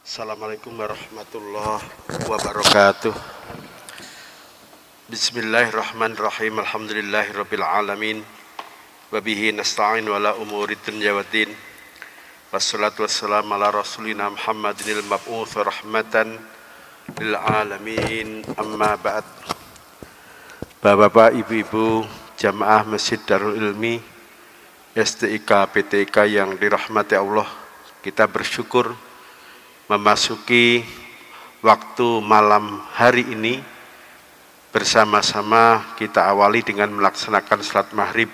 Assalamualaikum warahmatullahi wabarakatuh. Bismillahirrahmanirrahim. Alhamdulillahirabbil alamin. Wa bihi nasta'in wala umuri dunya waddin. Wassalatu wassalamu ala rasulina Muhammadinil mab'uts rahmatan lil alamin. Amma ba'd. Bapak-bapak, ibu-ibu, jamaah Masjid Darul Ilmi STIK PTIK yang dirahmati Allah, kita bersyukur memasuki waktu malam hari ini bersama-sama kita awali dengan melaksanakan salat maghrib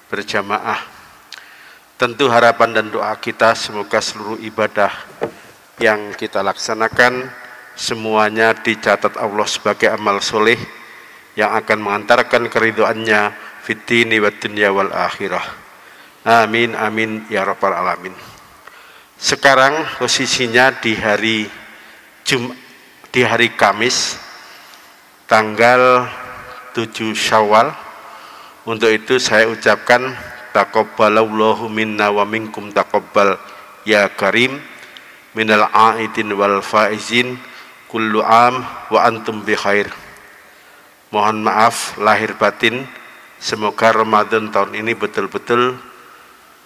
berjamaah. Tentu harapan dan doa kita semoga seluruh ibadah yang kita laksanakan semuanya dicatat Allah sebagai amal soleh yang akan mengantarkan keridhoannya fid dini wad dunya wal akhirah. Amin amin ya rabbal alamin. Sekarang posisinya di hari Kamis tanggal 7 Syawal. Untuk itu saya ucapkan taqabbalallahu minna wa minkum taqabbal ya karim minal aidin wal faizin kullu am wa antum bi khair. Mohon maaf lahir batin, semoga Ramadan tahun ini betul-betul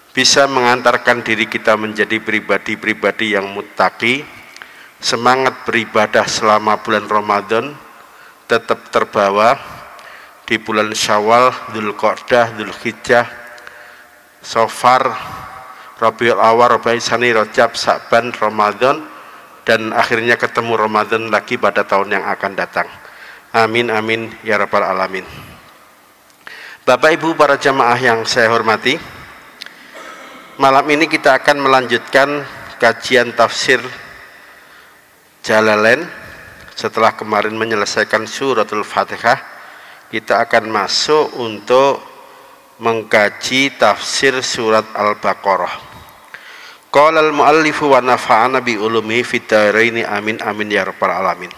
bisa mengantarkan diri kita menjadi pribadi-pribadi yang muttaqi, semangat beribadah selama bulan Ramadan tetap terbawa di bulan Syawal, Dzulqa'dah, Dzulhijjah, Safar, Rabiul Awwal, Rabiul Tsani, Rajab, Sa'ban, Ramadan, dan akhirnya ketemu Ramadan lagi pada tahun yang akan datang. Amin amin ya rabbal alamin. Bapak Ibu para jamaah yang saya hormati, malam ini kita akan melanjutkan kajian tafsir Jalalain. Setelah kemarin menyelesaikan suratul Fatihah, kita akan masuk untuk mengkaji tafsir surat Al-Baqarah. Qala al-muallifu wa nafa'ana bi ulumihi fid dharaini amin amin ya rabbal alamin.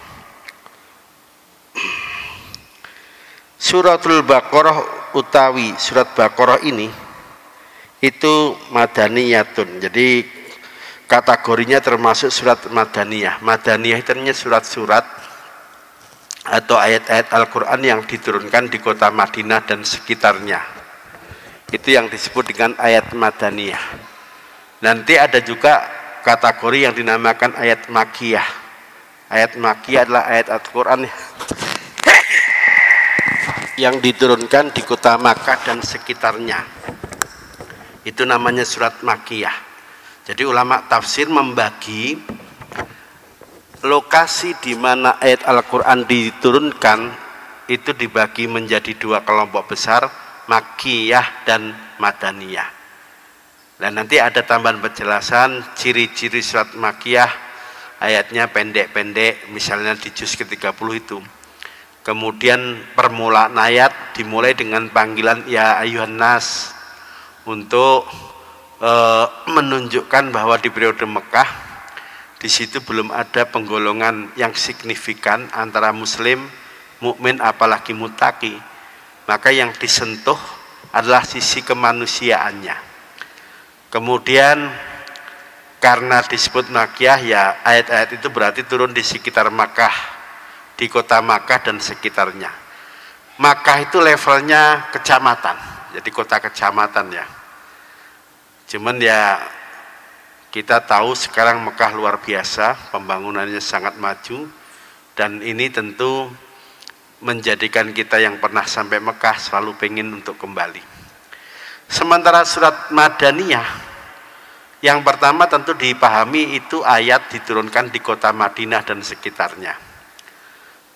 Suratul Baqarah utawi surat Baqarah ini itu madaniyatun, jadi kategorinya termasuk surat madaniyah. Madaniyah itu artinya surat-surat atau ayat-ayat Al-Quran yang diturunkan di kota Madinah dan sekitarnya, itu yang disebut dengan ayat madaniyah. Nanti ada juga kategori yang dinamakan ayat makiyah. Ayat makiyah adalah ayat Al-Quran yang diturunkan di kota Makkah dan sekitarnya, itu namanya surat makiyah. Jadi ulama tafsir membagi lokasi di mana ayat Al-Quran diturunkan itu dibagi menjadi dua kelompok besar, makiyah dan madaniyah. Dan nanti ada tambahan penjelasan ciri-ciri surat makiyah, ayatnya pendek-pendek, misalnya di juz ke-30 itu. Kemudian permulaan ayat dimulai dengan panggilan ya ayyuhan nas, untuk menunjukkan bahwa di periode Mekah di situ belum ada penggolongan yang signifikan antara muslim, mukmin, apalagi muttaqi. Maka yang disentuh adalah sisi kemanusiaannya. Kemudian karena disebut makiyah, ya ayat-ayat itu berarti turun di sekitar Makkah, di kota Makkah dan sekitarnya. Makkah itu levelnya kecamatan, jadi kota kecamatan ya. Cuman ya kita tahu sekarang Mekah luar biasa, pembangunannya sangat maju, dan ini tentu menjadikan kita yang pernah sampai Mekah selalu pengen untuk kembali. Sementara surat Madaniyah, yang pertama tentu dipahami itu ayat diturunkan di kota Madinah dan sekitarnya.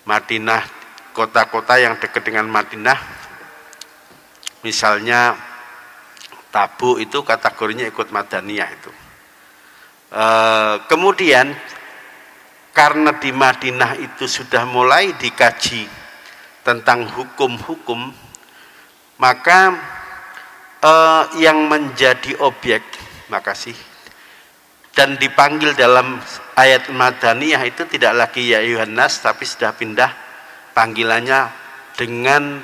Madinah, kota-kota yang dekat dengan Madinah, misalnya Tabuk, itu kategorinya ikut Madaniyah itu. Kemudian karena di Madinah itu sudah mulai dikaji tentang hukum-hukum, maka yang menjadi objek, dan dipanggil dalam ayat Madaniyah itu tidak lagi ya ayyuhan nas, tapi sudah pindah panggilannya dengan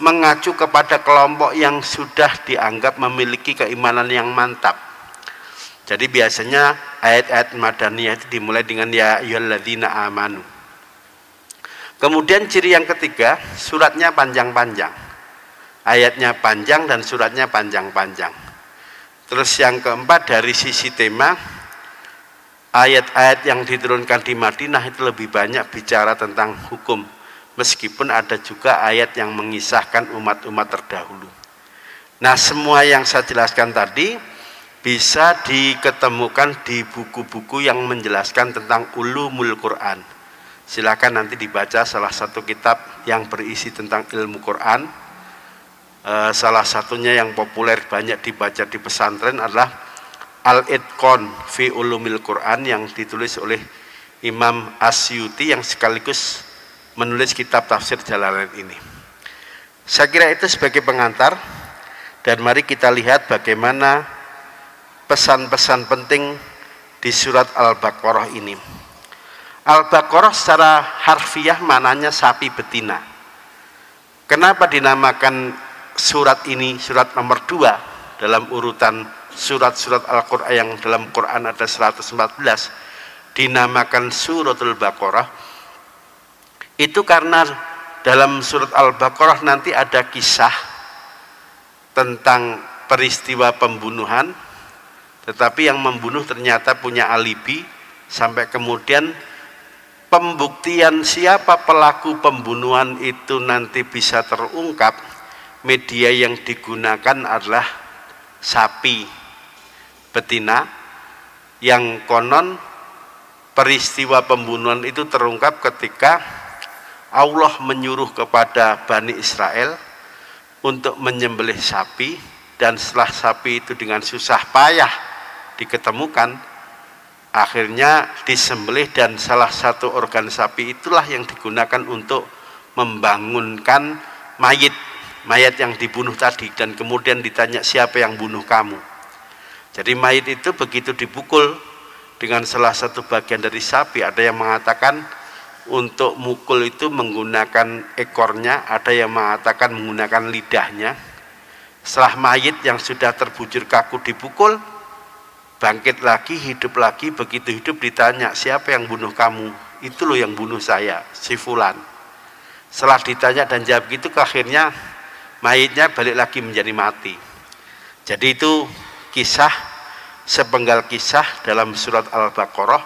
mengacu kepada kelompok yang sudah dianggap memiliki keimanan yang mantap. Jadi biasanya ayat-ayat madaniyah itu dimulai dengan ya ayyuhalladzina amanu. Kemudian ciri yang ketiga, suratnya panjang-panjang. Ayatnya panjang dan suratnya panjang-panjang. Terus yang keempat, dari sisi tema, ayat-ayat yang diturunkan di Madinah itu lebih banyak bicara tentang hukum, meskipun ada juga ayat yang mengisahkan umat-umat terdahulu. Nah, semua yang saya jelaskan tadi bisa diketemukan di buku-buku yang menjelaskan tentang ulumul Quran. Silakan nanti dibaca salah satu kitab yang berisi tentang ilmu Quran. Salah satunya yang populer banyak dibaca di pesantren adalah Al-Itqan fi Ulumil Quran yang ditulis oleh Imam Asyuti yang sekaligus menulis kitab tafsir Jalalain ini. Saya kira itu sebagai pengantar, dan mari kita lihat bagaimana pesan-pesan penting di surat Al-Baqarah ini. Al-Baqarah secara harfiah maknanya sapi betina. Kenapa dinamakan surat ini surat nomor 2 dalam urutan surat-surat Al-Quran yang dalam Quran ada 114 dinamakan suratul Baqarah? Itu karena dalam surat Al-Baqarah nanti ada kisah tentang peristiwa pembunuhan, tetapi yang membunuh ternyata punya alibi, sampai kemudian pembuktian siapa pelaku pembunuhan itu nanti bisa terungkap. Media yang digunakan adalah sapi betina, yang konon peristiwa pembunuhan itu terungkap ketika Allah menyuruh kepada Bani Israel untuk menyembelih sapi, dan setelah sapi itu dengan susah payah diketemukan, akhirnya disembelih, dan salah satu organ sapi itulah yang digunakan untuk membangunkan mayat yang dibunuh tadi, dan kemudian ditanya siapa yang bunuh kamu. Jadi mayat itu begitu dipukul dengan salah satu bagian dari sapi, ada yang mengatakan untuk mukul itu menggunakan ekornya, ada yang mengatakan menggunakan lidahnya. Setelah mayat yang sudah terbujur kaku dipukul, bangkit lagi, hidup lagi. Begitu hidup ditanya siapa yang bunuh kamu, itu loh yang bunuh saya, si fulan. Setelah ditanya dan jawab gitu, akhirnya mayitnya balik lagi menjadi mati. Jadi itu kisah, sepenggal kisah dalam surat Al-Baqarah,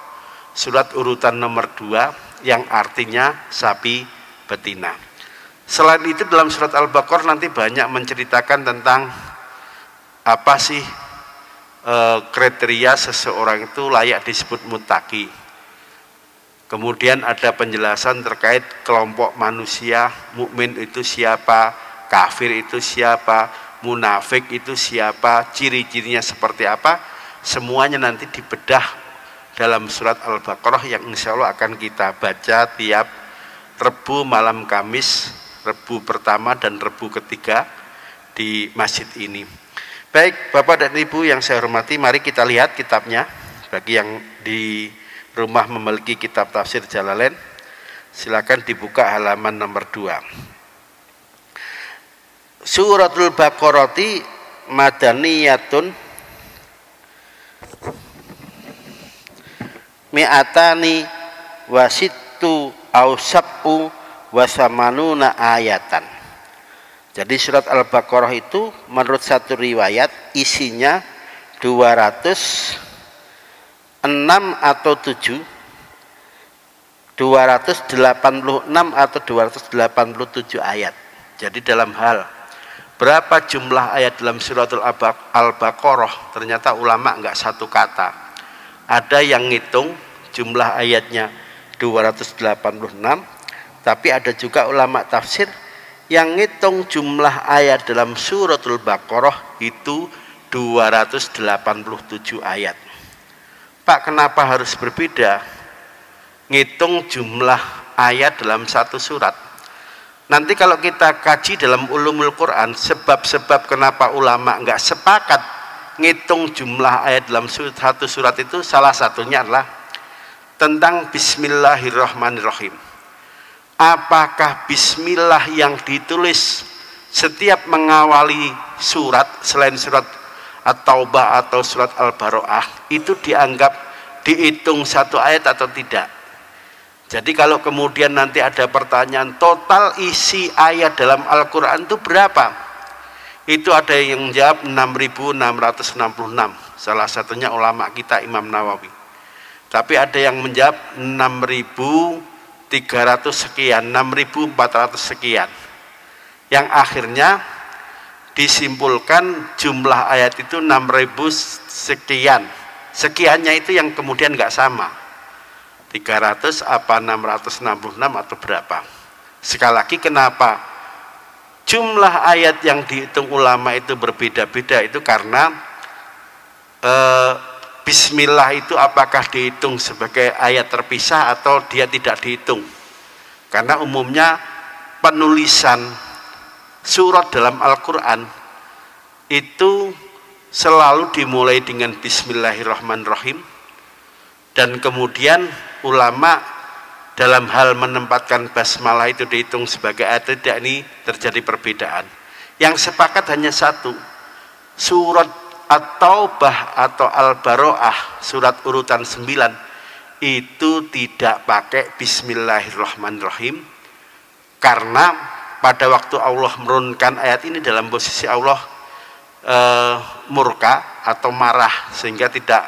surat urutan nomor 2 yang artinya sapi betina. Selain itu dalam surat Al-Baqarah nanti banyak menceritakan tentang apa sih kriteria seseorang itu layak disebut muttaqi. Kemudian ada penjelasan terkait kelompok manusia, mukmin itu siapa, kafir itu siapa, munafik itu siapa, ciri-cirinya seperti apa. Semuanya nanti dibedah dalam surat Al-Baqarah yang insya Allah akan kita baca tiap Rebu malam Kamis, Rebu pertama dan Rebu ketiga di masjid ini. Baik Bapak dan Ibu yang saya hormati, mari kita lihat kitabnya. Bagi yang di rumah memiliki kitab tafsir Jalalain, silakan dibuka halaman nomor 2. Suratul Baqarati madaniyatun mi'atani wasittu ausab'u wasamanuna ayatan. Jadi surat Al-Baqarah itu menurut satu riwayat isinya 206 atau 7, 286 atau 287 ayat. Jadi dalam hal berapa jumlah ayat dalam suratul Al-Baqarah, ternyata ulama enggak satu kata. Ada yang ngitung jumlah ayatnya 286, tapi ada juga ulama tafsir yang ngitung jumlah ayat dalam suratul Baqarah itu 287 ayat. Pak, kenapa harus berbeda ngitung jumlah ayat dalam satu surat? Nanti kalau kita kaji dalam ulumul Quran, sebab-sebab kenapa ulama enggak sepakat ngitung jumlah ayat dalam satu surat itu, salah satunya adalah tentang Bismillahirrahmanirrahim. Apakah Bismillah yang ditulis setiap mengawali surat selain surat At-Taubah atau surat Al-Baroah itu dianggap dihitung satu ayat atau tidak. Jadi kalau kemudian nanti ada pertanyaan total isi ayat dalam Al-Quran itu berapa, itu ada yang menjawab 6.666, salah satunya ulama kita Imam Nawawi. Tapi ada yang menjawab 6.300 sekian, 6.400 sekian, yang akhirnya disimpulkan jumlah ayat itu 6.000 sekian. Sekiannya itu yang kemudian nggak sama, 300 apa 666 atau berapa. Sekali lagi, kenapa jumlah ayat yang dihitung ulama itu berbeda-beda, itu karena bismillah itu apakah dihitung sebagai ayat terpisah atau dia tidak dihitung. Karena umumnya penulisan surat dalam Al-Quran itu selalu dimulai dengan Bismillahirrahmanirrahim, dan kemudian ulama dalam hal menempatkan basmalah itu dihitung sebagai ayat tidak, ini terjadi perbedaan. Yang sepakat hanya satu, surat At-Taubah atau Al-Baroah surat urutan 9 itu tidak pakai Bismillahirrahmanirrahim, karena pada waktu Allah menurunkan ayat ini dalam posisi Allah murka atau marah, sehingga tidak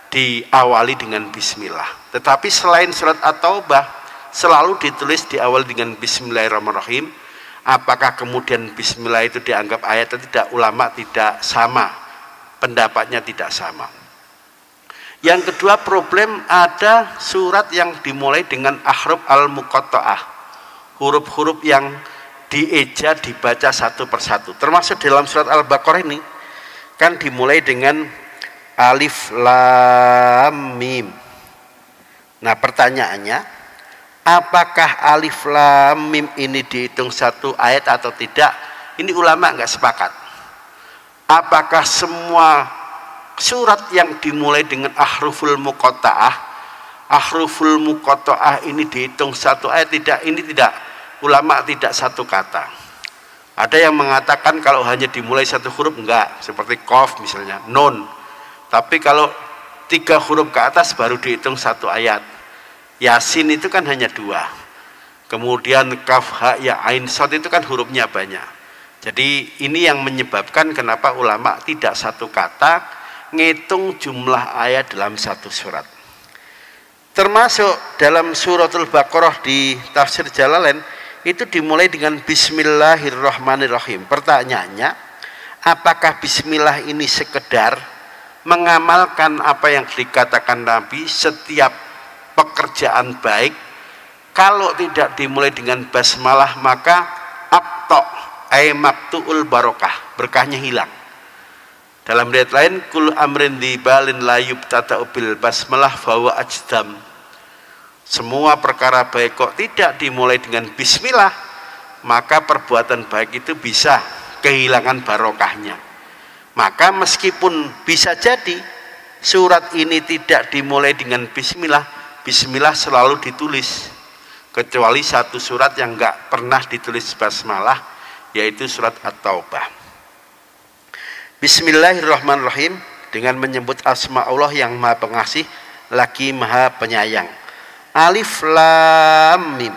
diawali dengan bismillah. Tetapi selain surat At-Taubah selalu ditulis diawali dengan Bismillahirrahmanirrahim. Apakah kemudian bismillah itu dianggap ayat atau tidak, ulama tidak sama, pendapatnya tidak sama. Yang kedua, problem ada surat yang dimulai dengan ahruf al-muqatta'ah, huruf-huruf yang dieja dibaca satu persatu. Termasuk dalam surat Al-Baqarah ini kan dimulai dengan alif lam mim. Nah, pertanyaannya, apakah alif lam mim ini dihitung satu ayat atau tidak? Ini ulama nggak sepakat. Apakah semua surat yang dimulai dengan ahruful muqatta'ah ini dihitung satu ayat? Tidak, ini tidak. Ulama tidak satu kata. Ada yang mengatakan kalau hanya dimulai satu huruf enggak, seperti qaf misalnya, nun. Tapi kalau 3 huruf ke atas baru dihitung satu ayat. Yasin itu kan hanya 2. Kemudian kaf, ha, ya, ain, shad itu kan hurufnya banyak. Jadi ini yang menyebabkan kenapa ulama tidak satu kata ngitung jumlah ayat dalam satu surat. Termasuk dalam suratul Baqarah di tafsir Jalalain itu dimulai dengan Bismillahirrahmanirrahim. Pertanyaannya, apakah bismillah ini sekedar mengamalkan apa yang dikatakan Nabi setiap pekerjaan baik? Kalau tidak dimulai dengan basmalah maka abto ay maktuul barokah, berkahnya hilang. Dalam riwayat lain, kul amrin di balin layub tata ubil basmalah fawa ajdam. Semua perkara baik kok tidak dimulai dengan bismillah, maka perbuatan baik itu bisa kehilangan barokahnya. Maka meskipun bisa jadi surat ini tidak dimulai dengan bismillah, bismillah selalu ditulis, kecuali satu surat yang enggak pernah ditulis basmalah, yaitu surat At-Taubah. Bismillahirrahmanirrahim, dengan menyebut asma Allah yang Maha Pengasih lagi Maha Penyayang. Alif lam mim.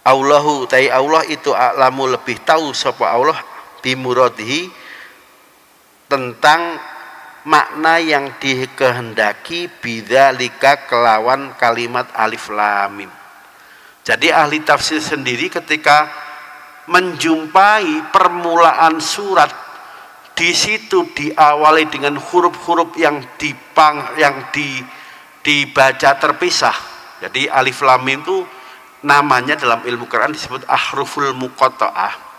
Allahu ta'ala Allah itu a'lamu lebih tahu sapa Allah bimuradihi tentang makna yang dikehendaki bidzalika kelawan kalimat alif lam mim. Jadi ahli tafsir sendiri ketika menjumpai permulaan surat di situ diawali dengan huruf-huruf yang dibaca terpisah. Jadi alif lam mim itu namanya dalam ilmu Quran disebut ahruful muqatta'ah.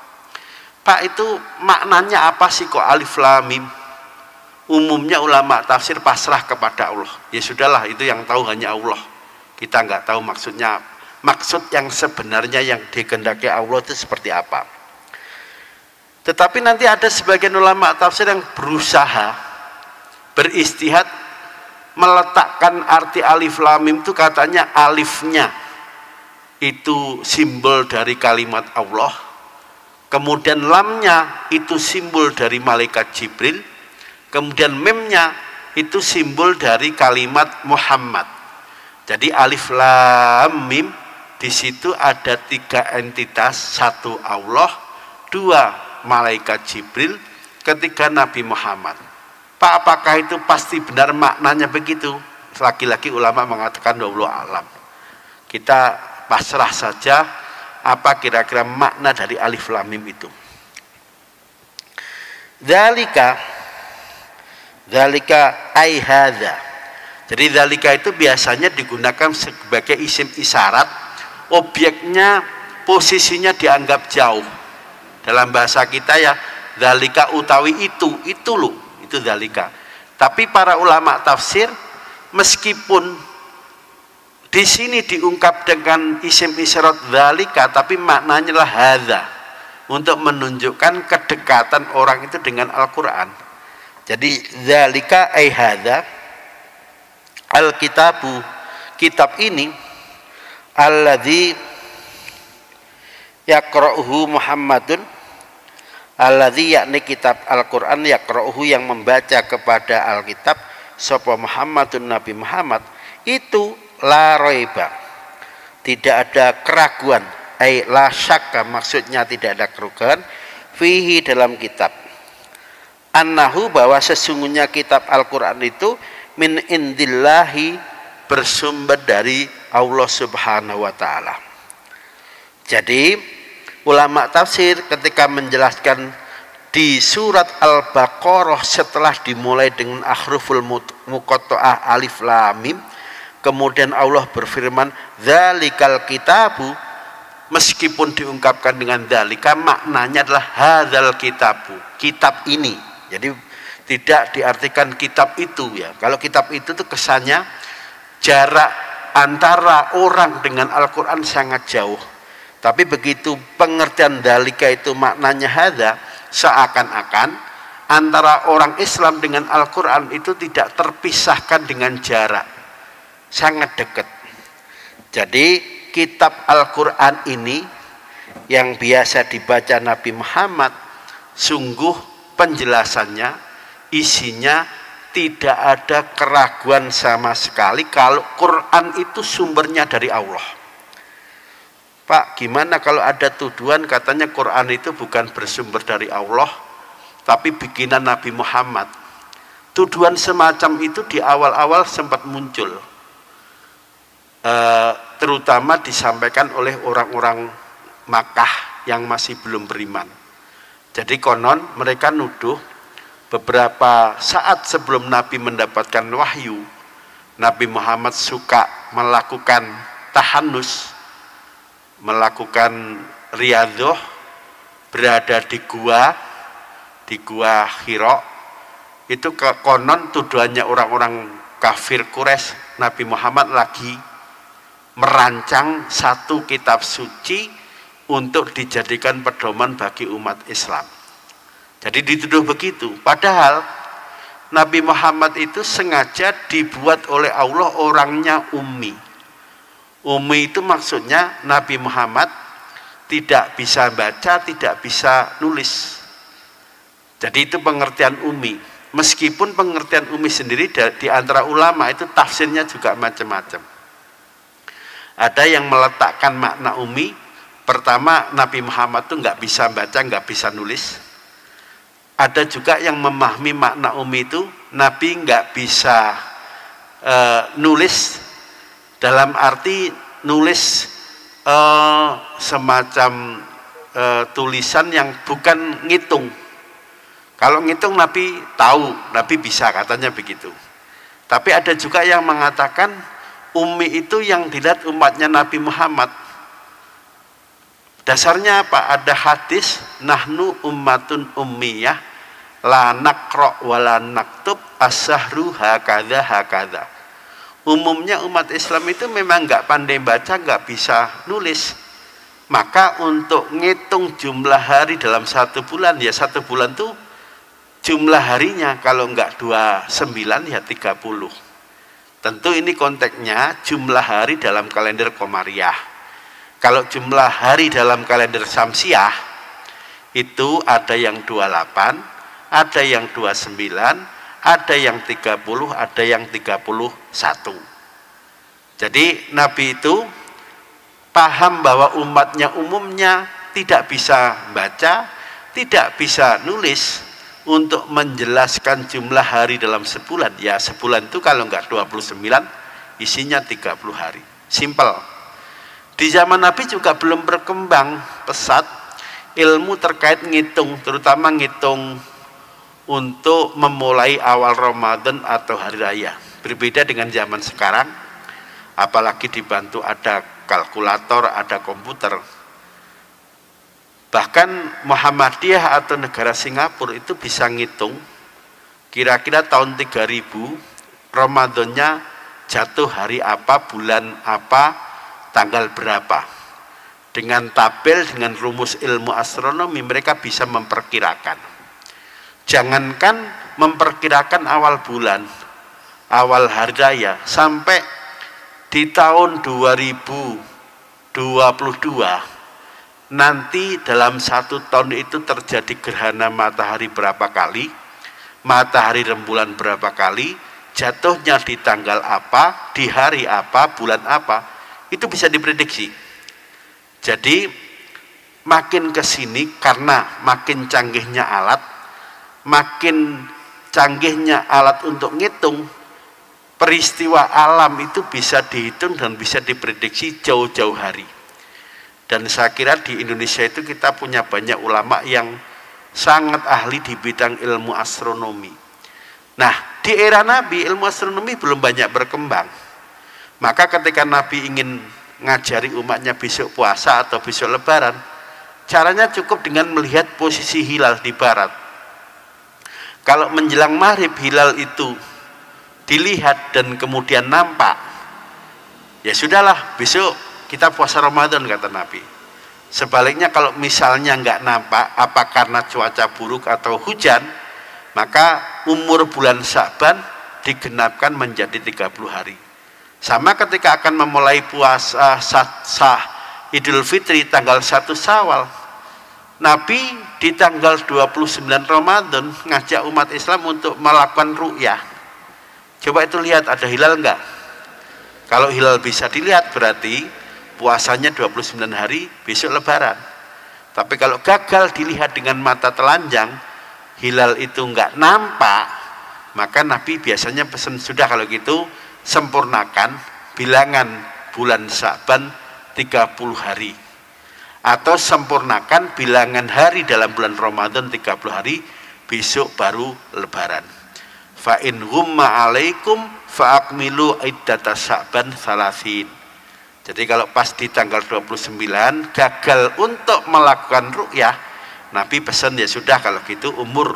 Pak, itu maknanya apa sih kok alif lam mim? Umumnya ulama tafsir pasrah kepada Allah. Ya sudahlah, itu yang tahu hanya Allah. Kita nggak tahu maksudnya, maksud yang sebenarnya yang dikehendaki Allah itu seperti apa. Tetapi nanti ada sebagian ulama tafsir yang berusaha beristihad meletakkan arti alif lam mim itu, katanya alifnya itu simbol dari kalimat Allah, kemudian lamnya itu simbol dari malaikat Jibril, kemudian memnya itu simbol dari kalimat Muhammad. Jadi alif lam mim, di situ ada 3 entitas, 1 Allah, 2 malaikat Jibril, ketiga Nabi Muhammad. Pak, apakah itu pasti benar maknanya begitu? Lagi-lagi ulama mengatakan wallahu alam. Kita pasrah saja apa kira-kira makna dari alif lam mim itu. Dzalika ai hadza. Jadi dzalika itu biasanya digunakan sebagai isim isyarat, objeknya posisinya dianggap jauh. Dalam bahasa kita ya, dzalika utawi itu loh, itu dzalika. Tapi para ulama tafsir meskipun di sini diungkap dengan isim isyarat dzalika, tapi maknanya adalah hadza, untuk menunjukkan kedekatan orang itu dengan Al-Qur'an. Jadi dzalika ai hadza al-kitabu, kitab ini alladzi yaqra'uhu Muhammadun, alladzi yakni kitab Al-Qur'an, yaqra'uhu yang membaca kepada Alkitab sapa Muhammadun Nabi Muhammad, itu la raiba, tidak ada keraguan, ai la syakka, maksudnya tidak ada keraguan, fihi dalam kitab, annahu, bahwa sesungguhnya kitab Al-Qur'an itu min indillahi, bersumber dari Allah Subhanahu wa taala. Jadi ulama tafsir ketika menjelaskan di surat Al-Baqarah setelah dimulai dengan ahruful muqatta'ah alif lam mim, kemudian Allah berfirman dzalikal kitabu, meskipun diungkapkan dengan dzalika, maknanya adalah hadzal kitabu, kitab ini. Jadi tidak diartikan kitab itu ya. Kalau kitab itu tuh kesannya jarak antara orang dengan Al-Qur'an sangat jauh. Tapi begitu pengertian dzalika itu maknanya hadza, seakan-akan antara orang Islam dengan Al-Qur'an itu tidak terpisahkan dengan jarak, sangat dekat. Jadi kitab Al-Qur'an ini yang biasa dibaca Nabi Muhammad, sungguh penjelasannya, isinya tidak ada keraguan sama sekali kalau Quran itu sumbernya dari Allah. Pak, gimana kalau ada tuduhan katanya Quran itu bukan bersumber dari Allah, tapi bikinan Nabi Muhammad? Tuduhan semacam itu di awal-awal sempat muncul, terutama disampaikan oleh orang-orang Makkah yang masih belum beriman. Jadi konon mereka nuduh beberapa saat sebelum Nabi mendapatkan wahyu, Nabi Muhammad suka melakukan tahanus, melakukan riyadhah, berada di gua Hira. Itu konon tuduhannya orang-orang kafir Quraisy, Nabi Muhammad lagi merancang satu kitab suci untuk dijadikan pedoman bagi umat Islam. Jadi dituduh begitu. Padahal Nabi Muhammad itu sengaja dibuat oleh Allah orangnya ummi. Ummi itu maksudnya Nabi Muhammad tidak bisa baca, tidak bisa nulis. Jadi itu pengertian ummi. Meskipun pengertian ummi sendiri di antara ulama itu tafsirnya juga macam-macam. Ada yang meletakkan makna ummi, pertama Nabi Muhammad itu nggak bisa baca, nggak bisa nulis. Ada juga yang memahami makna ummi itu Nabi nggak bisa nulis, dalam arti nulis semacam tulisan yang bukan ngitung. Kalau ngitung Nabi tahu, Nabi bisa, katanya begitu. Tapi ada juga yang mengatakan ummi itu yang dilihat umatnya Nabi Muhammad. Dasarnya apa? Ada hadis, nahnu ummatun ummiyah, la naqra wa la naktub, as-sahru hakadha hakadha. Umumnya umat Islam itu memang nggak pandai baca, nggak bisa nulis. Maka untuk ngitung jumlah hari dalam satu bulan, ya satu bulan tuh jumlah harinya kalau nggak 29 ya 30. Tentu ini konteksnya jumlah hari dalam kalender Komariah. Kalau jumlah hari dalam kalender Syamsiah Itu ada yang 28, ada yang 29, ada yang 30, ada yang 31. Jadi Nabi itu paham bahwa umatnya umumnya tidak bisa baca, tidak bisa nulis. Untuk menjelaskan jumlah hari dalam sebulan, ya sebulan itu kalau enggak 29 isinya 30 hari, simple. Di zaman Nabi juga belum berkembang pesat ilmu terkait ngitung, terutama ngitung untuk memulai awal Ramadan atau hari raya. Berbeda dengan zaman sekarang, apalagi dibantu ada kalkulator, ada komputer. Bahkan Muhammadiyah atau negara Singapura itu bisa ngitung kira-kira tahun 3000 Ramadannya jatuh hari apa, bulan apa, tanggal berapa. Dengan tabel, dengan rumus ilmu astronomi mereka bisa memperkirakan. Jangankan memperkirakan awal bulan, awal hari raya, sampai di tahun 2022 nanti dalam 1 tahun itu terjadi gerhana matahari berapa kali, matahari rembulan berapa kali, jatuhnya di tanggal apa, di hari apa, bulan apa, itu bisa diprediksi. Jadi makin ke sini karena makin canggihnya alat, makin canggihnya alat untuk ngitung, peristiwa alam itu bisa dihitung dan bisa diprediksi jauh-jauh hari. Dan saya kira di Indonesia itu kita punya banyak ulama yang sangat ahli di bidang ilmu astronomi. Nah, di era Nabi ilmu astronomi belum banyak berkembang. Maka ketika Nabi ingin ngajari umatnya besok puasa atau besok lebaran, caranya cukup dengan melihat posisi hilal di barat. Kalau menjelang maghrib hilal itu dilihat dan kemudian nampak, ya sudahlah besok kita puasa Ramadan, kata Nabi. Sebaliknya kalau misalnya nggak nampak, apa karena cuaca buruk atau hujan, maka umur bulan Sya'ban digenapkan menjadi 30 hari. Sama ketika akan memulai puasa sah Idul Fitri tanggal 1 Syawal, Nabi di tanggal 29 Ramadan ngajak umat Islam untuk melakukan ru'yah. Coba itu lihat ada hilal nggak? Kalau hilal bisa dilihat berarti puasanya 29 hari, besok lebaran. Tapi kalau gagal dilihat dengan mata telanjang, hilal itu enggak nampak, maka Nabi biasanya pesan, sudah kalau gitu sempurnakan bilangan bulan Sya'ban 30 hari. Atau sempurnakan bilangan hari dalam bulan Ramadan 30 hari, besok baru lebaran. Fa in humma alaikum fa akmilu iddata Sya'ban 30. Jadi kalau pas di tanggal 29 gagal untuk melakukan ru'yah, Nabi pesan ya sudah kalau gitu umur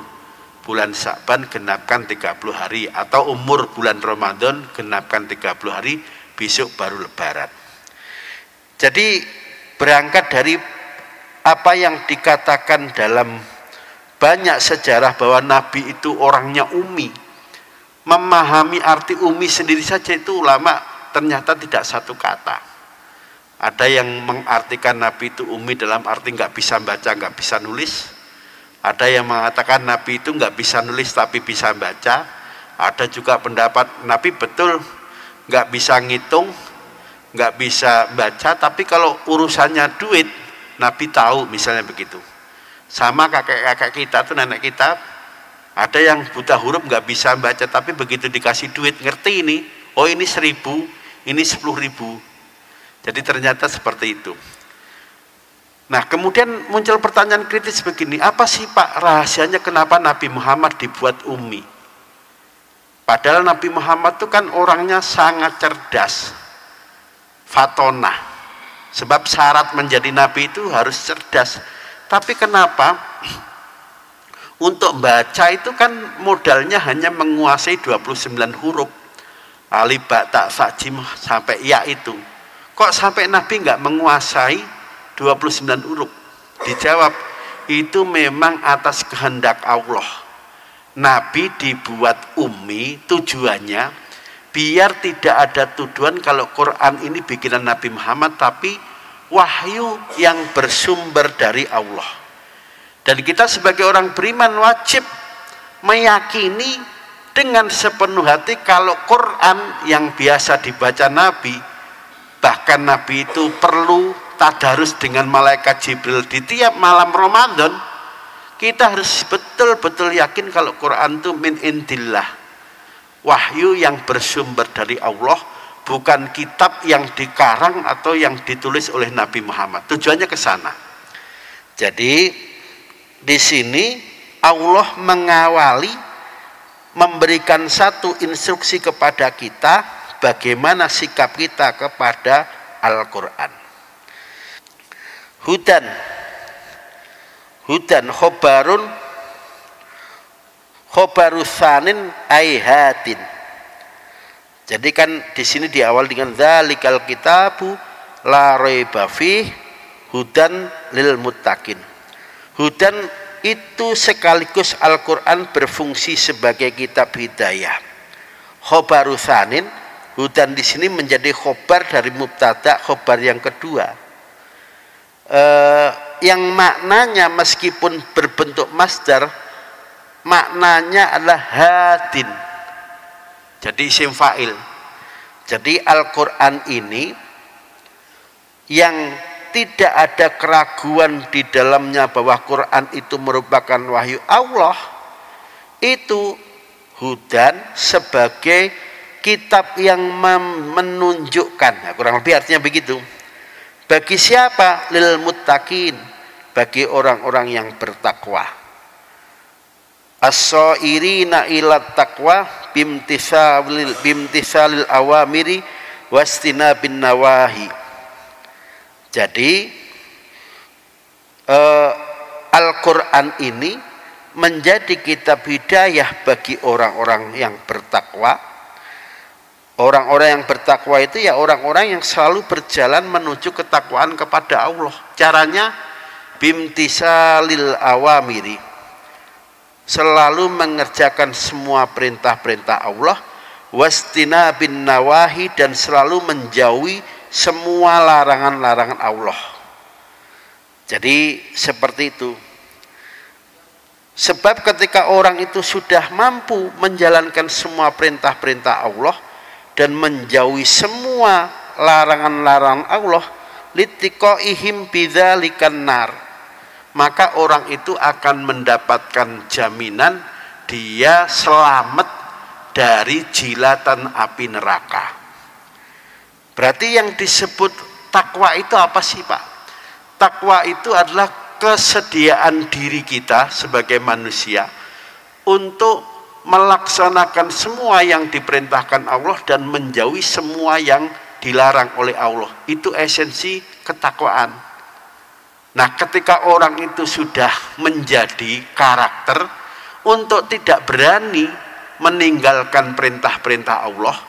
bulan Sya'ban genapkan 30 hari atau umur bulan Ramadan genapkan 30 hari, besok baru lebaran. Jadi berangkat dari apa yang dikatakan dalam banyak sejarah bahwa Nabi itu orangnya umi, memahami arti umi sendiri saja itu ulama ternyata tidak satu kata. Ada yang mengartikan Nabi itu umi dalam arti nggak bisa baca, nggak bisa nulis. Ada yang mengatakan Nabi itu nggak bisa nulis tapi bisa baca. Ada juga pendapat Nabi betul nggak bisa ngitung, nggak bisa baca, tapi kalau urusannya duit Nabi tahu, misalnya begitu. Sama kakek-kakek kita tuh, nenek kita, ada yang buta huruf nggak bisa baca, tapi begitu dikasih duit ngerti ini, oh ini 1000, ini 10.000. Jadi ternyata seperti itu. Nah kemudian muncul pertanyaan kritis begini, apa sih Pak rahasianya kenapa Nabi Muhammad dibuat umi? Padahal Nabi Muhammad itu kan orangnya sangat cerdas, fatonah. Sebab syarat menjadi Nabi itu harus cerdas. Tapi kenapa untuk baca itu kan modalnya hanya menguasai 29 huruf. Alif, ba, ta, sa, jim sampai ya itu. Kok sampai Nabi nggak menguasai 29 huruf? Dijawab, itu memang atas kehendak Allah. Nabi dibuat ummi tujuannya biar tidak ada tuduhan kalau Quran ini bikinan Nabi Muhammad, tapi wahyu yang bersumber dari Allah. Dan kita sebagai orang beriman wajib meyakini dengan sepenuh hati kalau Quran yang biasa dibaca Nabi, bahkan Nabi itu perlu tadarus dengan malaikat Jibril di tiap malam Ramadan, kita harus betul-betul yakin kalau Quran itu min indillah, wahyu yang bersumber dari Allah, bukan kitab yang dikarang atau yang ditulis oleh Nabi Muhammad. Tujuannya ke sana. Jadi di sini Allah mengawali, memberikan satu instruksi kepada kita bagaimana sikap kita kepada Al-Quran. Hudan khobarusanin aihatin. Jadi kan di sini di awal dengan dzalikal kitabu la raiba fih hudan lil muttaqin. Hudan itu sekaligus Al-Quran berfungsi sebagai kitab hidayah. Khobarusanin, hudan di sini menjadi khobar dari mubtada, khobar yang kedua. Yang maknanya meskipun berbentuk masdar, maknanya adalah hadin. Jadi isim fa'il. Jadi Al-Quran ini yang tidak ada keraguan di dalamnya bahwa Quran itu merupakan wahyu Allah, itu hudan sebagai kitab yang menunjukkan, nah, kurang lebih artinya begitu. Bagi siapa? Lil muttaqin, bagi orang-orang yang bertakwa. As-sairina ila taqwa bimtisalil awamiri wastinabin nawahi. Jadi Al-Quran ini menjadi kitab hidayah bagi orang-orang yang bertakwa. Orang-orang yang bertakwa itu ya orang-orang yang selalu berjalan menuju ketakwaan kepada Allah. Caranya bimtisalil awamiri, selalu mengerjakan semua perintah-perintah Allah, wastinabin nawahi, dan selalu menjauhi semua larangan-larangan Allah. Jadi seperti itu. Sebab ketika orang itu sudah mampu menjalankan semua perintah-perintah Allah dan menjauhi semua larangan-larangan Allah, litiqaihim bidzalikan nar, maka orang itu akan mendapatkan jaminan dia selamat dari jilatan api neraka. Berarti yang disebut takwa itu apa sih, Pak? Takwa itu adalah kesediaan diri kita sebagai manusia untuk melaksanakan semua yang diperintahkan Allah dan menjauhi semua yang dilarang oleh Allah. Itu esensi ketakwaan. Nah, ketika orang itu sudah menjadi karakter untuk tidak berani meninggalkan perintah-perintah Allah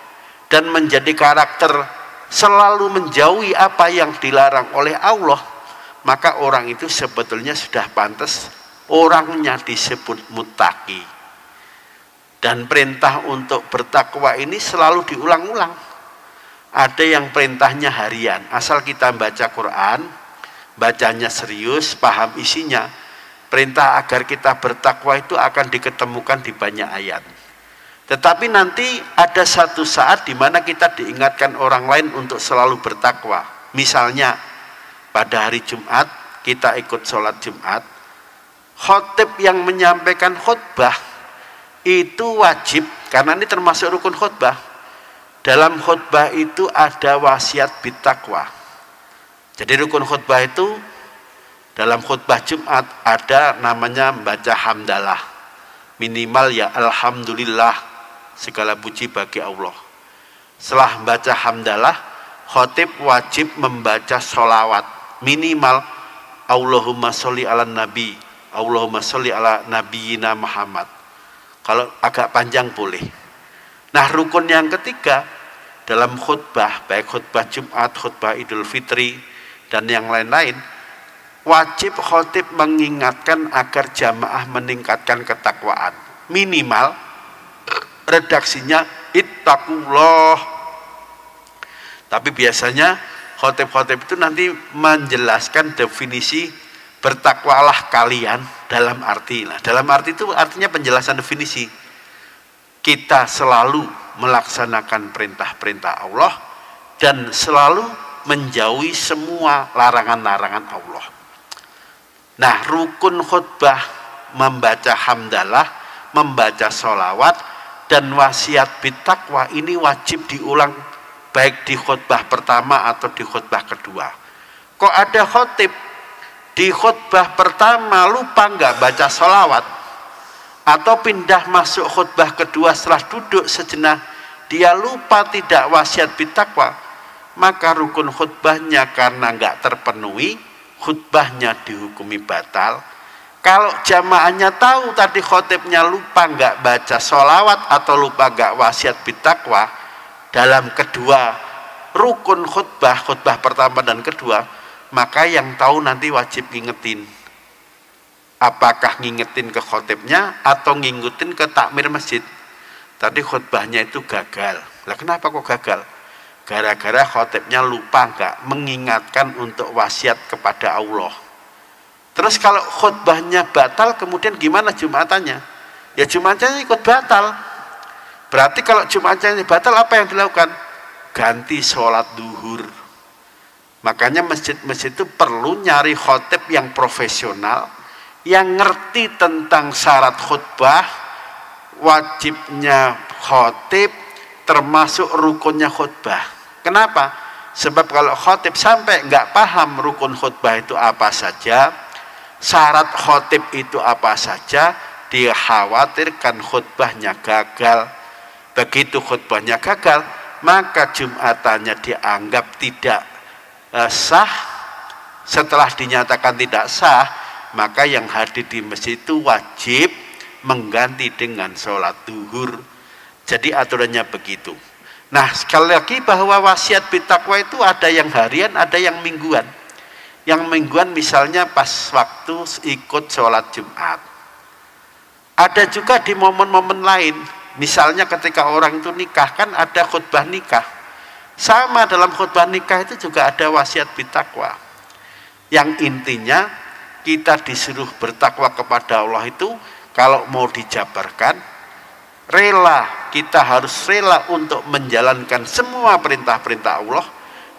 dan menjadi karakter selalu menjauhi apa yang dilarang oleh Allah, maka orang itu sebetulnya sudah pantas orangnya disebut muttaqi. Dan perintah untuk bertakwa ini selalu diulang-ulang. Ada yang perintahnya harian, asal kita baca Quran, bacanya serius, paham isinya, perintah agar kita bertakwa itu akan diketemukan di banyak ayat. Tetapi nanti ada satu saat di mana kita diingatkan orang lain untuk selalu bertakwa. Misalnya pada hari Jumat kita ikut sholat Jumat, khotib yang menyampaikan khutbah itu wajib, karena ini termasuk rukun khutbah. Dalam khutbah itu ada wasiat bittaqwa. Jadi rukun khutbah itu dalam khutbah Jumat ada namanya membaca hamdalah. Minimal ya alhamdulillah, segala puji bagi Allah. Setelah membaca hamdalah, khotib wajib membaca sholawat. Minimal Allahumma sholli ala nabi, Allahumma sholli ala nabiyina Muhammad. Kalau agak panjang boleh. Nah, rukun yang ketiga dalam khutbah, baik khutbah Jumat, khutbah Idul Fitri, dan yang lain-lain, wajib khotib mengingatkan agar jamaah meningkatkan ketakwaan. Minimal redaksinya ittaqullah. Tapi biasanya khotib-khotib itu nanti menjelaskan definisi bertakwalah kalian dalam arti itu artinya penjelasan definisi. Kita selalu melaksanakan perintah-perintah Allah dan selalu menjauhi semua larangan-larangan Allah. Nah, rukun khutbah membaca hamdalah, membaca sholawat, dan wasiat bittaqwa ini wajib diulang baik di khutbah pertama atau di khutbah kedua. Kok ada khotib di khutbah pertama lupa nggak baca sholawat, atau pindah masuk khutbah kedua setelah duduk sejenak dia lupa tidak wasiat bittaqwa, maka rukun khutbahnya karena nggak terpenuhi, khutbahnya dihukumi batal. Kalau jamaahnya tahu tadi khotibnya lupa nggak baca sholawat atau lupa nggak wasiat bittaqwa dalam kedua rukun khutbah pertama dan kedua, maka yang tahu nanti wajib ngingetin. Apakah ngingetin ke khotibnya atau ngingetin ke takmir masjid? Tadi khutbahnya itu gagal. Lah kenapa kok gagal? Gara-gara khotibnya lupa nggak mengingatkan untuk wasiat kepada Allah. Terus kalau khutbahnya batal, kemudian gimana jumatannya? Ya jumatannya ikut batal. Berarti kalau jumatannya batal, apa yang dilakukan? Ganti sholat duhur. Makanya masjid-masjid itu perlu nyari khotib yang profesional, yang ngerti tentang syarat khutbah, wajibnya khotib, termasuk rukunnya khutbah. Kenapa? Sebab kalau khotib sampai nggak paham rukun khutbah itu apa saja, syarat khotib itu apa saja, dia khawatirkan khutbahnya gagal. Begitu khutbahnya gagal, maka jumatannya dianggap tidak sah. Setelah dinyatakan tidak sah, maka yang hadir di masjid itu wajib mengganti dengan sholat duhur. Jadi aturannya begitu. Nah, sekali lagi bahwa wasiat bittaqwa itu ada yang harian, ada yang mingguan. Yang mingguan misalnya pas waktu ikut sholat Jumat. Ada juga di momen-momen lain, misalnya ketika orang itu nikah, kan ada khutbah nikah. Sama dalam khutbah nikah itu juga ada wasiat bittaqwa. Yang intinya kita disuruh bertakwa kepada Allah itu kalau mau dijabarkan, kita harus rela untuk menjalankan semua perintah-perintah Allah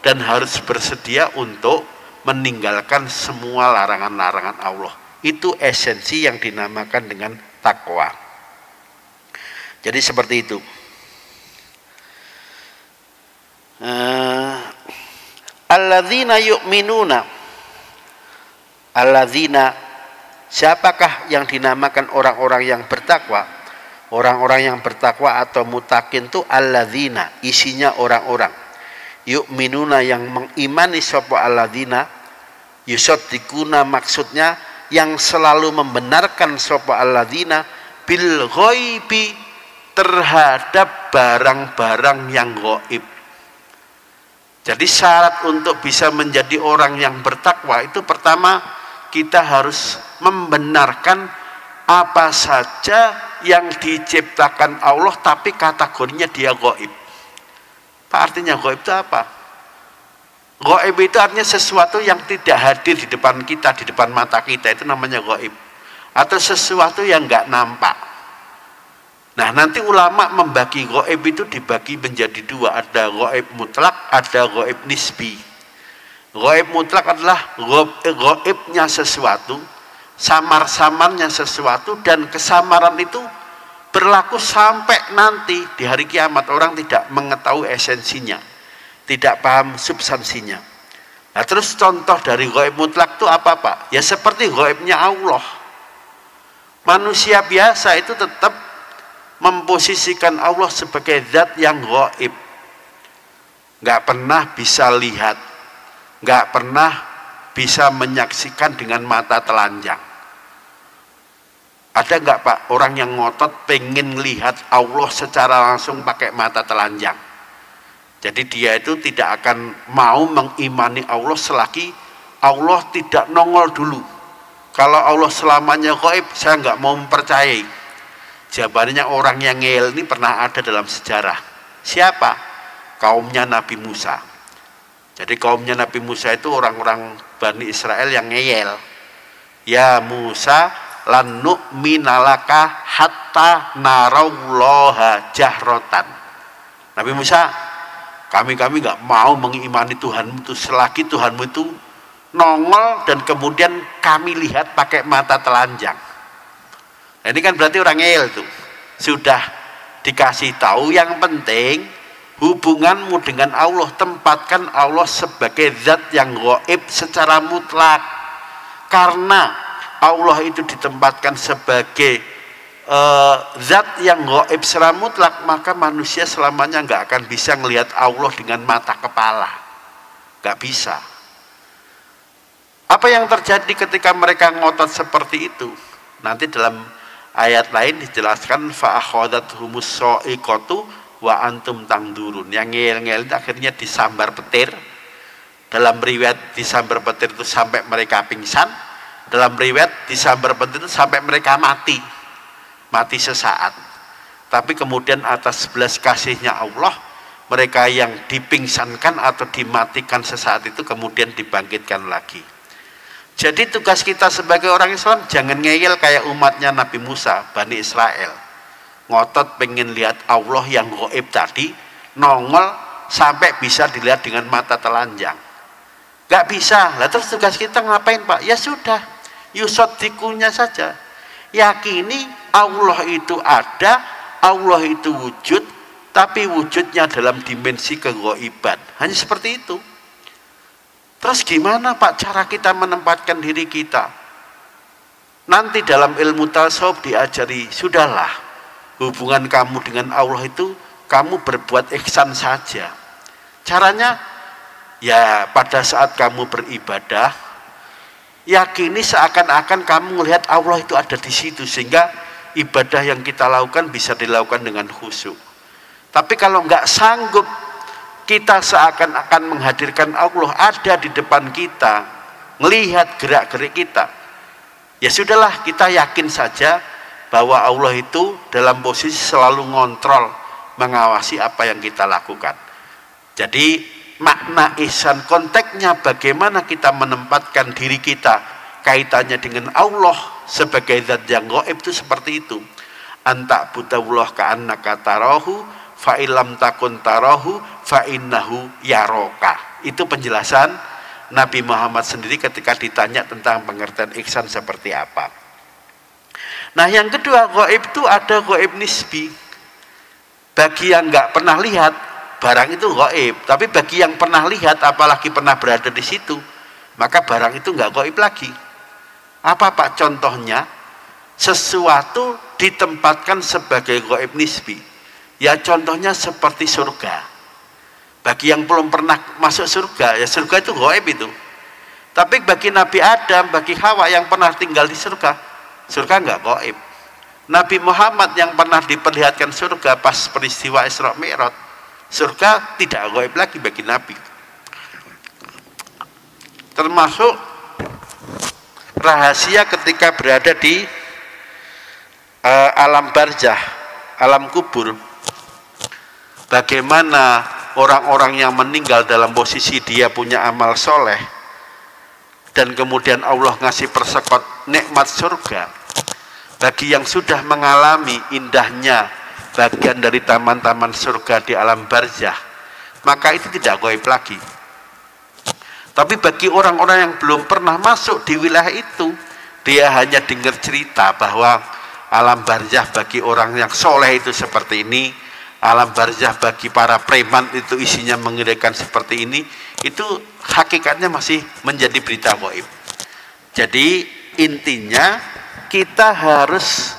dan harus bersedia untuk meninggalkan semua larangan-larangan Allah. Itu esensi yang dinamakan dengan takwa. Jadi seperti itu. Alladzina yu'minuna. Alladzina, siapakah yang dinamakan orang-orang yang bertakwa? Orang-orang yang bertakwa atau mutakin itu alladzina, isinya orang-orang. Yu'minuna, yang mengimani sapa alladzina, yusaddiquna, maksudnya yang selalu membenarkan sapa alladzina bil ghaibi, terhadap barang-barang yang gaib. Jadi syarat untuk bisa menjadi orang yang bertakwa itu pertama kita harus membenarkan apa saja yang diciptakan Allah tapi kategorinya dia gaib. Apa artinya gaib itu apa? Gaib itu artinya sesuatu yang tidak hadir di depan kita, di depan mata kita, itu namanya gaib. Atau sesuatu yang nggak nampak. Nah, nanti ulama membagi gaib itu dibagi menjadi dua, ada gaib mutlak, ada gaib nisbi. Gaib mutlak adalah gaibnya sesuatu, samar-samarnya sesuatu, dan kesamaran itu berlaku sampai nanti di hari kiamat. Orang tidak mengetahui esensinya, tidak paham substansinya. Nah, terus contoh dari gaib mutlak itu apa Pak? Ya seperti gaibnya Allah. Manusia biasa itu tetap memposisikan Allah sebagai zat yang gaib, nggak pernah bisa lihat, nggak pernah bisa menyaksikan dengan mata telanjang. Ada nggak Pak orang yang ngotot pengen lihat Allah secara langsung pakai mata telanjang? Jadi dia itu tidak akan mau mengimani Allah selagi Allah tidak nongol dulu. Kalau Allah selamanya gaib, saya nggak mau mempercayai. Jawabannya orang yang ngeyel ini pernah ada dalam sejarah. Siapa? Kaumnya Nabi Musa. Jadi kaumnya Nabi Musa itu orang-orang Bani Israel yang ngeyel. ya Musa lan nu'mina laka hatta narallaha jahrotan. Nabi Musa, kami nggak mau mengimani Tuhanmu itu selagi Tuhanmu itu nongol dan kemudian kami lihat pakai mata telanjang. Nah, ini kan berarti orang ngeyel tuh. Sudah dikasih tahu, yang penting hubunganmu dengan Allah, tempatkan Allah sebagai zat yang gaib secara mutlak. Karena Allah itu ditempatkan sebagai zat yang gaib secara mutlak, maka manusia selamanya nggak akan bisa melihat Allah dengan mata kepala, nggak bisa. Apa yang terjadi ketika mereka ngotot seperti itu? Nanti dalam ayat lain dijelaskan fa akhadhathumus sa'iqatu wa antum tangdurun. Yang ngel-ngel akhirnya disambar petir. Dalam riwayat disambar petir itu sampai mereka pingsan. Dalam riwayat disambar petir itu sampai mereka mati sesaat. Tapi kemudian atas belas kasihnya Allah, mereka yang dipingsankan atau dimatikan sesaat itu kemudian dibangkitkan lagi. Jadi tugas kita sebagai orang Islam jangan ngeyel kayak umatnya Nabi Musa, Bani Israel. Ngotot pengen lihat Allah yang gaib tadi, nongol sampai bisa dilihat dengan mata telanjang. Gak bisa. Lah terus tugas kita ngapain, Pak? Ya sudah, yusodikunya saja. Yakini Allah itu ada, Allah itu wujud, tapi wujudnya dalam dimensi kegaiban. Hanya seperti itu. Terus gimana, Pak, cara kita menempatkan diri kita? Nanti dalam ilmu tasawuf diajari, sudahlah, hubungan kamu dengan Allah itu kamu berbuat ihsan saja. Caranya ya pada saat kamu beribadah, yakini seakan-akan kamu melihat Allah itu ada di situ, sehingga ibadah yang kita lakukan bisa dilakukan dengan khusyuk. Tapi kalau nggak sanggup, kita seakan-akan menghadirkan Allah ada di depan kita, melihat gerak-gerik kita, ya sudahlah, kita yakin saja bahwa Allah itu dalam posisi selalu ngontrol, mengawasi apa yang kita lakukan. Jadi makna ihsan, konteksnya bagaimana kita menempatkan diri kita kaitannya dengan Allah sebagai zat yang gaib itu seperti itu. Anta budawullah ka'annaka tarahu fa illam takun tarahu fa innahu yaroka. Itu penjelasan Nabi Muhammad sendiri ketika ditanya tentang pengertian ihsan seperti apa. Nah, yang kedua, gaib itu ada gaib nisbi. Bagi yang nggak pernah lihat, barang itu gaib. Tapi bagi yang pernah lihat, apalagi pernah berada di situ, maka barang itu nggak gaib lagi. Apa, Pak, contohnya? Sesuatu ditempatkan sebagai gaib nisbi. Ya contohnya seperti surga. Bagi yang belum pernah masuk surga, ya surga itu gaib itu. Tapi bagi Nabi Adam, bagi Hawa yang pernah tinggal di surga, surga nggak gaib. Nabi Muhammad yang pernah diperlihatkan surga pas peristiwa Isra Mi'raj, surga tidak gaib lagi bagi Nabi. Termasuk rahasia ketika berada di alam barzah, alam kubur. Bagaimana orang-orang yang meninggal dalam posisi dia punya amal soleh, dan kemudian Allah ngasih persekot nikmat surga bagi yang sudah mengalami indahnya bagian dari taman-taman surga di alam barzah, maka itu tidak gaib lagi. Tapi bagi orang-orang yang belum pernah masuk di wilayah itu, dia hanya dengar cerita bahwa alam barzah bagi orang yang soleh itu seperti ini, alam barzah bagi para preman itu isinya mengerikan seperti ini. Itu hakikatnya masih menjadi berita gaib. Jadi intinya kita harus,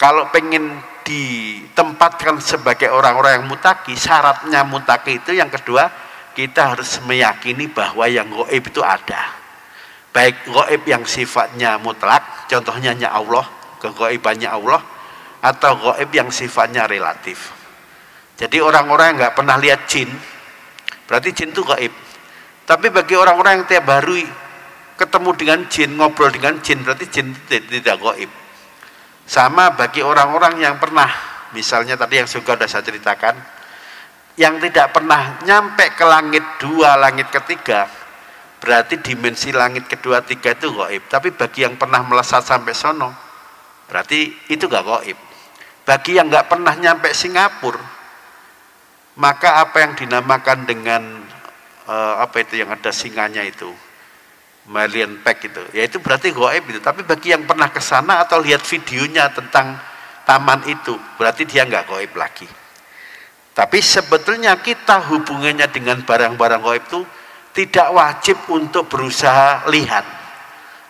kalau pengen ditempatkan sebagai orang-orang yang mutaki, syaratnya mutaki itu yang kedua, kita harus meyakini bahwa yang gaib itu ada. Baik gaib yang sifatnya mutlak, contohnya Allah, kegaibannya Allah, atau gaib yang sifatnya relatif. Jadi orang-orang yang nggak pernah lihat jin, berarti jin itu gaib. Tapi bagi orang-orang yang tiap hari ketemu dengan jin, ngobrol dengan jin, berarti jin tidak gaib. Sama bagi orang-orang yang pernah, misalnya tadi yang sudah saya ceritakan, yang tidak pernah nyampe ke langit 2, langit ketiga, berarti dimensi langit kedua tiga itu gaib. Tapi bagi yang pernah melesat sampai sono, berarti itu gak gaib. Bagi yang gak pernah nyampe Singapura, maka apa yang dinamakan dengan apa itu yang ada singanya itu, Malian Pack itu, ya itu berarti gaib itu. Tapi bagi yang pernah ke sana atau lihat videonya tentang taman itu, berarti dia nggak gaib lagi. Tapi sebetulnya kita hubungannya dengan barang-barang gaib itu tidak wajib untuk berusaha lihat,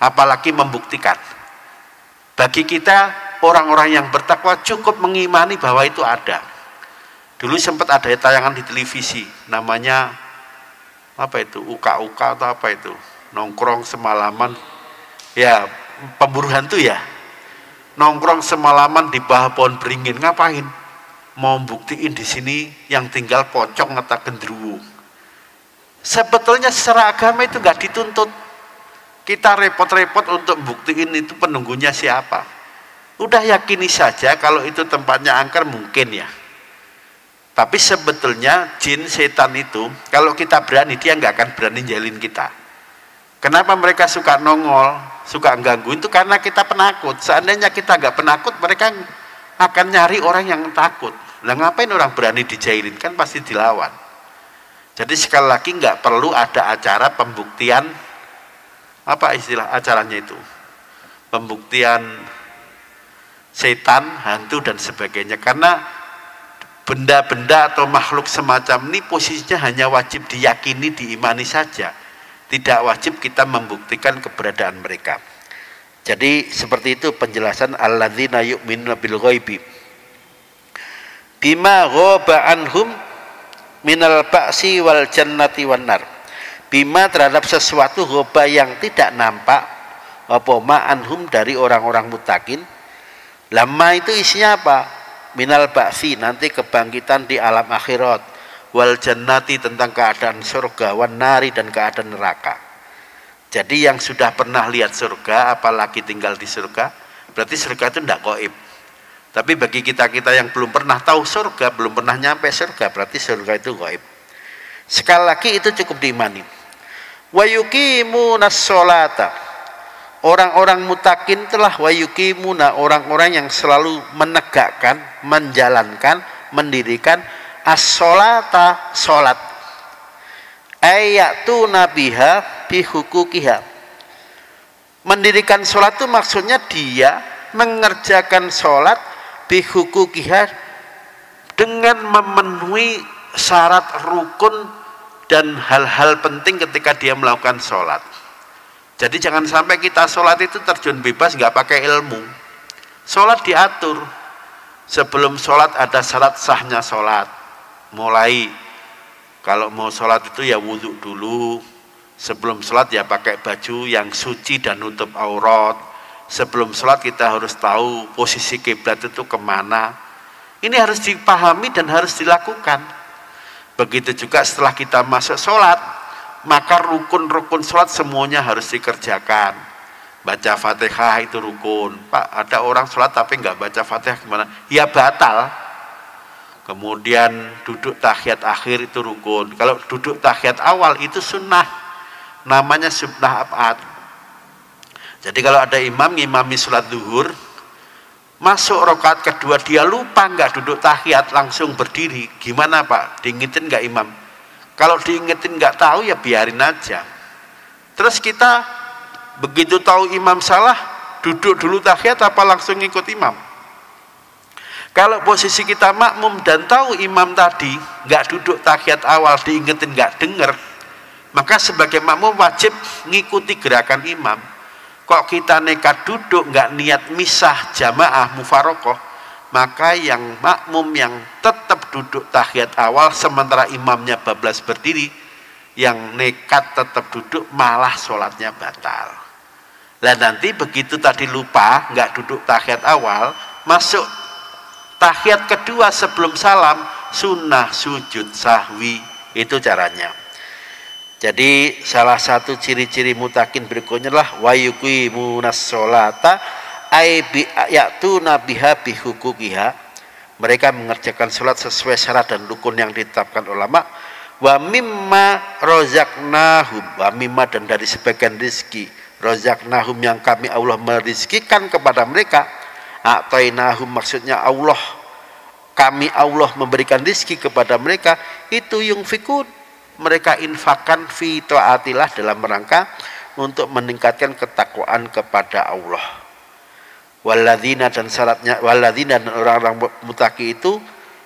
apalagi membuktikan. Bagi kita orang-orang yang bertakwa cukup mengimani bahwa itu ada. Dulu sempat ada tayangan di televisi, namanya apa itu, uka-uka atau apa itu, nongkrong semalaman, ya pemburu hantu ya, nongkrong semalaman di bawah pohon beringin. Ngapain? Mau buktiin di sini yang tinggal pocong atau gendruwo. Sebetulnya secara agama itu nggak dituntut kita repot-repot untuk buktiin itu penunggunya siapa. Udah yakini saja kalau itu tempatnya angker mungkin ya. Tapi sebetulnya jin setan itu kalau kita berani, dia nggak akan berani jalin kita. Kenapa mereka suka nongol, suka ganggu, itu karena kita penakut. Seandainya kita nggak penakut, mereka akan nyari orang yang takut. Nah ngapain orang berani dijailin, kan pasti dilawan. Jadi sekali lagi nggak perlu ada acara pembuktian, apa istilah acaranya itu, pembuktian setan, hantu dan sebagainya. Karena benda-benda atau makhluk semacam ini posisinya hanya wajib diyakini, diimani saja, tidak wajib kita membuktikan keberadaan mereka. Jadi seperti itu penjelasan alladzina yu'minuna bil ghaibi bima ghaba anhum minal ba'si wal jannati wan nar. Bima terhadap sesuatu ghaba yang tidak nampak, apa ma'anhum dari orang-orang mutakin. Lama itu isinya apa? Minal ba'si, nanti kebangkitan di alam akhirat, wal jannati tentang keadaan surga, wan nari dan keadaan neraka. Jadi yang sudah pernah lihat surga, apalagi tinggal di surga, berarti surga itu tidak gaib. Tapi bagi kita-kita yang belum pernah tahu surga, belum pernah nyampe surga, berarti surga itu gaib. Sekali lagi itu cukup diimani. Wa yuqimunas sholata, orang-orang mutakin telah wa yuqimuna, orang-orang yang selalu menegakkan, menjalankan, mendirikan as-sholata, sholat. Ayatu nabiha bihukukiha. Mendirikan sholat itu maksudnya dia mengerjakan sholat bihukukiha dengan memenuhi syarat rukun dan hal-hal penting ketika dia melakukan sholat. Jadi jangan sampai kita sholat itu terjun bebas nggak pakai ilmu. Sholat diatur. Sebelum sholat ada syarat sahnya sholat. Mulai kalau mau sholat itu ya wudhu dulu. Sebelum sholat ya pakai baju yang suci dan nutup aurat. Sebelum sholat kita harus tahu posisi kiblat itu kemana. Ini harus dipahami dan harus dilakukan. Begitu juga setelah kita masuk sholat, maka rukun-rukun sholat semuanya harus dikerjakan. Baca Fatihah itu rukun. Pak, ada orang sholat tapi nggak baca Fatihah gimana? Ya batal. Kemudian duduk tahiyat akhir itu rukun. Kalau duduk tahiyat awal itu sunnah, namanya sunnah abad. Jadi kalau ada imam ngimami sholat zuhur, masuk rakaat kedua dia lupa nggak duduk tahiyat, langsung berdiri, gimana Pak? Diingetin nggak imam? Kalau diingetin nggak tahu ya biarin aja. Terus kita begitu tahu imam salah, duduk dulu tahiyat apa langsung ikut imam? Kalau posisi kita makmum dan tahu imam tadi nggak duduk tahiyat awal, diingetin nggak denger, maka sebagai makmum wajib ngikuti gerakan imam. Kok kita nekat duduk nggak niat misah jamaah mufarokoh, maka yang makmum yang tetap duduk tahiyat awal sementara imamnya bablas berdiri, yang nekat tetap duduk malah sholatnya batal. Lah nanti begitu tadi lupa nggak duduk tahiyat awal, masuk tahiyat kedua sebelum salam, sunnah sujud sahwi. Itu caranya. Jadi salah satu ciri-ciri mutakin berikutnya adalah wa yuqimunas sholata ay ya'tuna biha bihukukiha. Mereka mengerjakan sholat sesuai syarat dan rukun yang ditetapkan ulama. wa mimma rozaknahum, wa mimma dan dari sebagian rizki rozaknahum yang kami Allah merizkikan kepada mereka, atainahum maksudnya kami Allah memberikan rizki kepada mereka, itu yungfikun, mereka infakkan fi taatillah dalam rangka untuk meningkatkan ketakwaan kepada Allah. Walladzina dan syaratnya, walladzina dan orang-orang mutaki itu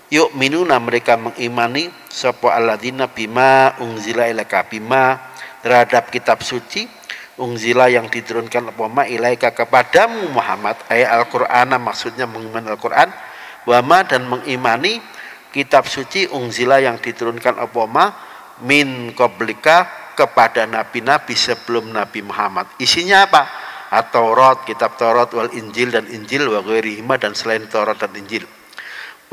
yu'minuna mereka mengimani sapa alladzina bima unzila ilaika, bima terhadap kitab suci unzila yang diturunkan apa ma ilaika kepadamu Muhammad, ayat Al-Qur'an maksudnya mengimani Al-Qur'an, wama dan mengimani kitab suci unzila yang diturunkan apa ma min qablika kepada nabi-nabi sebelum Nabi Muhammad. Isinya apa? At-Taurat, kitab Taurat, wal Injil dan Injil, wa ghairihima dan selain Taurat dan Injil.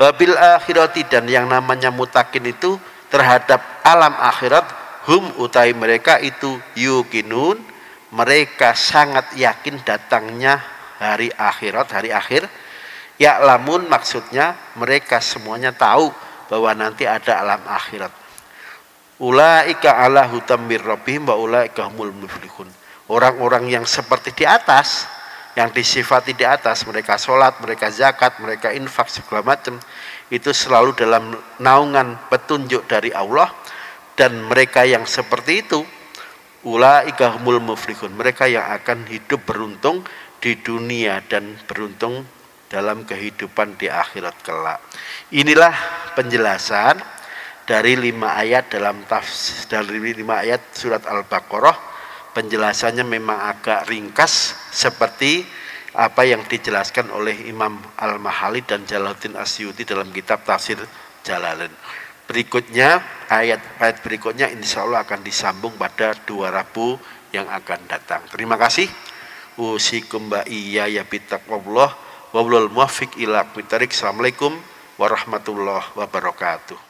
Wabil akhirati dan yang namanya mutakin itu terhadap alam akhirat, hum utai mereka itu yukinun, mereka sangat yakin datangnya hari akhirat, hari akhir. Ya'lamun maksudnya mereka semuanya tahu bahwa nanti ada alam akhirat. Ulaika ala hutam mir rabbihim wa ulaika humul muflihun. Orang-orang yang seperti di atas, yang disifati di atas, mereka sholat, mereka zakat, mereka infak segala macam, itu selalu dalam naungan petunjuk dari Allah. Dan mereka yang seperti itu, ulaika humul muflihun, mereka yang akan hidup beruntung di dunia dan beruntung dalam kehidupan di akhirat kelak. Inilah penjelasan dari 5 ayat dalam tafsir, dari 5 ayat surat Al-Baqarah. Penjelasannya memang agak ringkas seperti apa yang dijelaskan oleh Imam Al-Mahali dan Jalaluddin Asyuti dalam kitab Tafsir Jalalain. Berikutnya, ayat-ayat berikutnya insya Allah akan disambung pada 2 Rabu yang akan datang. Terima kasih. Usikum ba'iyya ya bitaqwallah wa wal muwaffiq ila aqwamit thariq. Assalamualaikum warahmatullahi wabarakatuh.